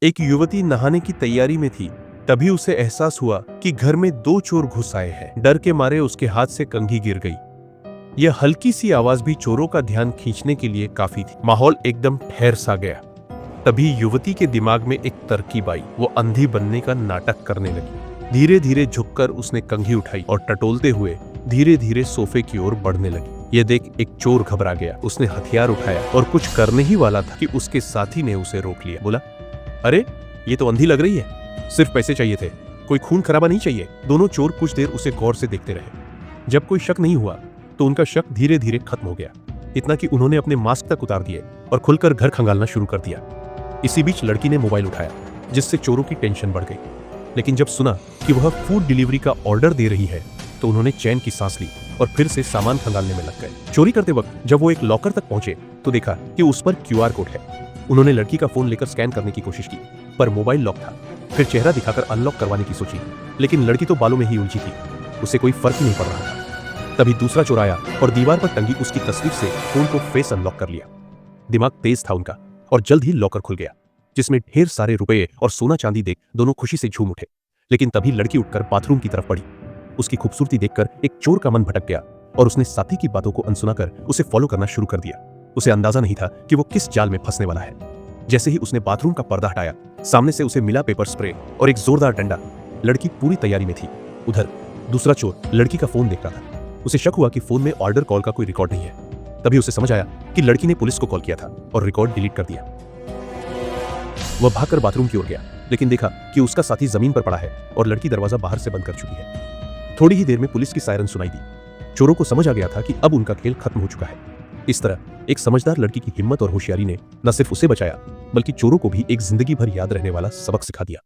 एक युवती नहाने की तैयारी में थी। तभी उसे एहसास हुआ कि घर में दो चोर घुस आए हैं। डर के मारे उसके हाथ से कंघी गिर गई। यह हल्की सी आवाज भी चोरों का ध्यान खींचने के लिए काफी थी। माहौल एकदम ठहर सा गया। तभी युवती के दिमाग में एक तरकीब आई। वो अंधी बनने का नाटक करने लगी। धीरे धीरे झुककर उसने कंघी उठाई और टटोलते हुए धीरे धीरे सोफे की ओर बढ़ने लगी। यह देख एक चोर घबरा गया। उसने हथियार उठाया और कुछ करने ही वाला था कि उसके साथी ने उसे रोक लिया। बोला, अरे ये तो अंधी लग रही है, सिर्फ पैसे चाहिए थे, कोई खून खराबा नहीं चाहिए। दोनों चोर कुछ देर उसे गौर से देखते रहे। जब कोई शक नहीं हुआ तो उनका शक धीरे धीरे खत्म हो गया। इतना कि उन्होंने अपने मास्क तक उतार दिए और खुलकर घर खंगालना शुरू कर दिया। इसी बीच लड़की ने मोबाइल उठाया, जिससे चोरों की टेंशन बढ़ गई। लेकिन जब सुना कि वह फूड डिलीवरी का ऑर्डर दे रही है तो उन्होंने चैन की सांस ली और फिर से सामान खंगालने में लग गए। चोरी करते वक्त जब वो एक लॉकर तक पहुंचे तो देखा कि उस पर QR कोड है। उन्होंने लड़की का फोन लेकर स्कैन करने की कोशिश की, पर मोबाइल लॉक था। फिर चेहरा दिखाकर अनलॉक करवाने की सोची, लेकिन लड़की तो बालों में ही उलझी थी। उसे कोई फर्क ही नहीं पड़ रहा था। तभी दूसरा चोर आया और दीवार पर टंगी उसकी तस्वीर से फोन को फेस अनलॉक कर लिया। दिमाग तेज था उनका और जल्द ही लॉकर खुल गया, जिसमें ढेर सारे रुपए और सोना चांदी देख दोनों खुशी से झूम उठे। लेकिन तभी लड़की उठकर बाथरूम की तरफ बढ़ी। उसकी खूबसूरती देखकर एक चोर का मन भटक गया और उसने साथी की बातों को अनसुना कर उसे फॉलो करना शुरू कर दिया। उसे अंदाजा नहीं था कि वो किस जाल में फंसने वाला है। जैसे ही उसने बाथरूम का पर्दा हटाया, सामने से उसे मिला पेपर स्प्रे और एक जोरदार डंडा। लड़की पूरी तैयारी में थी। उधर दूसरा चोर लड़की का फोन देख रहा था। उसे शक हुआ कि फोन में ऑर्डर कॉल का कोई रिकॉर्ड नहीं है। तभी उसे समझ आया कि लड़की ने पुलिस को कॉल किया था और रिकॉर्ड डिलीट कर दिया। वह भागकर बाथरूम की ओर गया, लेकिन देखा कि उसका साथी जमीन पर पड़ा है और लड़की दरवाजा बाहर से बंद कर चुकी है। थोड़ी ही देर में पुलिस की सायरन सुनाई दी। चोरों को समझ आ गया था कि अब उनका खेल खत्म हो चुका है। इस तरह एक समझदार लड़की की हिम्मत और होशियारी ने न सिर्फ उसे बचाया, बल्कि चोरों को भी एक जिंदगी भर याद रहने वाला सबक सिखा दिया।